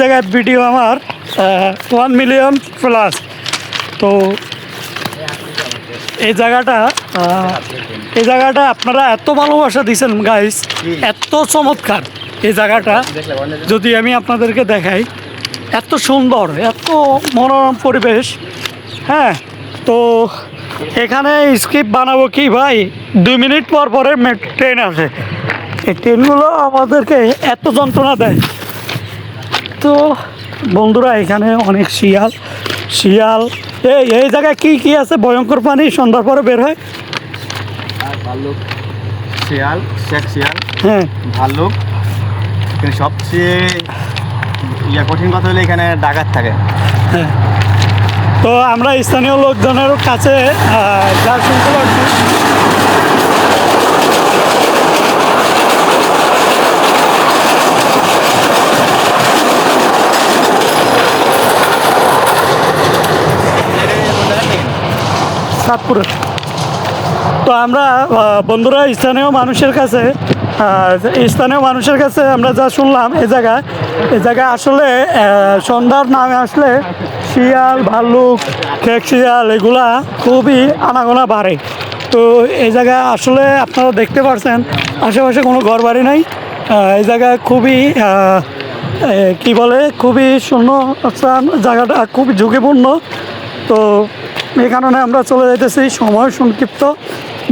জায়গায় ভিডিও আমার 1 million plus. তো এই জায়গাটা আপনারা এত ভালোবাসা দিয়েছেন গাইস, এত চমৎকার এই জায়গাটা। যদি আমি আপনাদেরকে দেখাই, এত সুন্দর, এত মনোরম পরিবেশ। হ্যাঁ, তো এখানে স্কিপ বানাবো কি ভাই, 2 মিনিট পর পরে ট্রেন আসে। এই ট্রেনগুলো আমাদেরকে এত যন্ত্রণা দেয়। তো বন্ধুরা, এখানে অনেক শিয়াল এই জায়গায় কি আছে? ভয়ঙ্কর পানি সন্ধ্যার পরে বের হয়। ভাল্লুক, শিয়াল, শিয়াল, হ্যাঁ, ভাল্লুক। সবচেয়ে কঠিন কথা হলো এখানে ডাকাত থাকে। হ্যাঁ, তো আমরা স্থানীয় লোকজনের কাছে যা শুনতে পাচ্ছি, সাতপুরে। তো আমরা বন্ধুরা স্থানীয় মানুষের কাছে আমরা যা শুনলাম, এই জায়গায় আসলে সন্ধ্যার নামে আসলে শিয়াল, ভাল্লুক, খেক শিয়াল এগুলা খুবই আনাগোনা বাড়ে। তো এই জায়গায় আসলে আপনারা দেখতে পাচ্ছেন আশেপাশে কোনো ঘর বাড়ি নাই। এই জায়গায় খুবই খুবই শূন্য স্থান, জায়গাটা খুবই ঝুঁকিপূর্ণ। তো এই কারণে আমরা চলে যাইতেছি। সময় সংক্ষিপ্ত,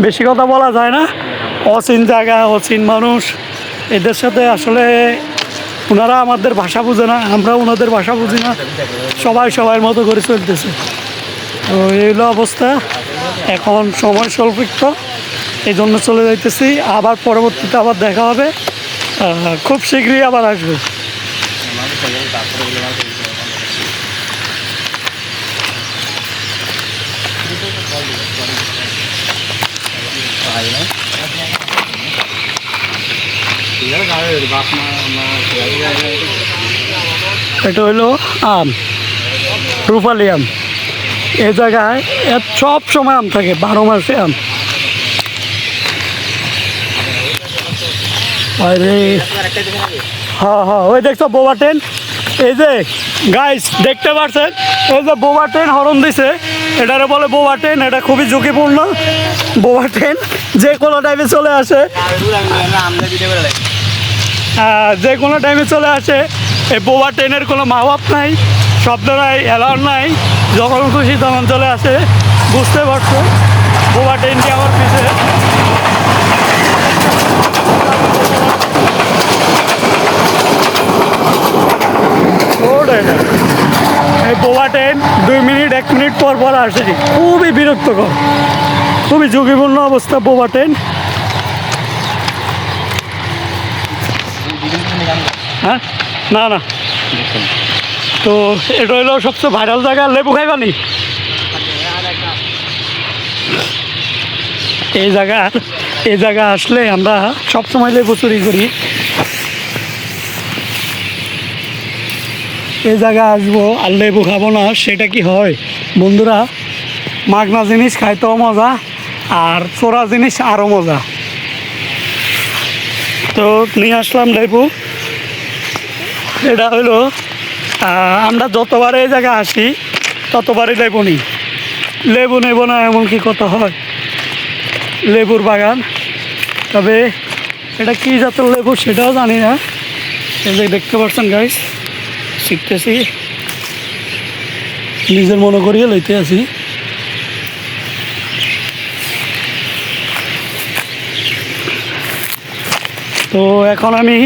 বেশি কথা বলা যায় না। অচিন জায়গা, অচিন মানুষ, এদের সাথে আসলে ওনারা আমাদের ভাষা বুঝে না, আমরা ওনাদের ভাষা বুঝি না। সবার মতো করে চলতেছে। তো এই হলো অবস্থা। এখন সময় সংক্ষিপ্ত, এই জন্য চলে যাইতেছি। আবার পরবর্তীতে আবার দেখা হবে, খুব শীঘ্রই আবার আসবো। এটা হইলো আম, রূপালি আম। এই জায়গায় সব সময় আম থাকে, 12 মাসে আম। হ্যাঁ, ওই দেখছো বোবা ট্রেন। এই যে গাইস দেখতে পাচ্ছেন, এই যে বোবা ট্রেন হরন দিছে, এটারে বলে বোবা ট্রেন। এটা খুবই ঝুঁকিপূর্ণ। বোবা ট্রেন যে কোনো টাইমে চলে আসে, এই বোবা ট্রেনের কোনো মাপ নাই, শব্দ নাই, অ্যালার্ম নাই, যখন খুশি তখন চলে আসে। বুঝতে পারছো বোবা ট্রেনটি আমার পিছে। এই বোবা ট্রেন 2 মিনিট 1 মিনিট পর আসে, খুবই বিরক্তকর, খুবই ঝুঁকিপূর্ণ অবস্থা বোবা ট্রেন। হ্যাঁ, না, তো এটা হইলো সবচেয়ে ভাইরাল জায়গা। লেবু খাইবানি? এই জায়গা আসলে আমরা সবসময় লেবু চুরি করি। এই জায়গায় আসবো আর লেবু খাবো না, সেটা কি হয় বন্ধুরা? মাগনা জিনিস খাইতেও মজা, আর চোরা জিনিস আরও মজা। তো নিয়ে আসলাম লেবু। এটা হইলো আমরা যতবার এই জায়গায় আসি ততবারই লেবু নেব না এমন কি কথা হয়? লেবুর বাগান। তবে এটা কি জাতের লেবু সেটাও জানি না। এই যে দেখতে পাচ্ছেন গাইস, শিখতেছি, নিজের মনে করিয়ে লইতে আছি। তো এখন আমি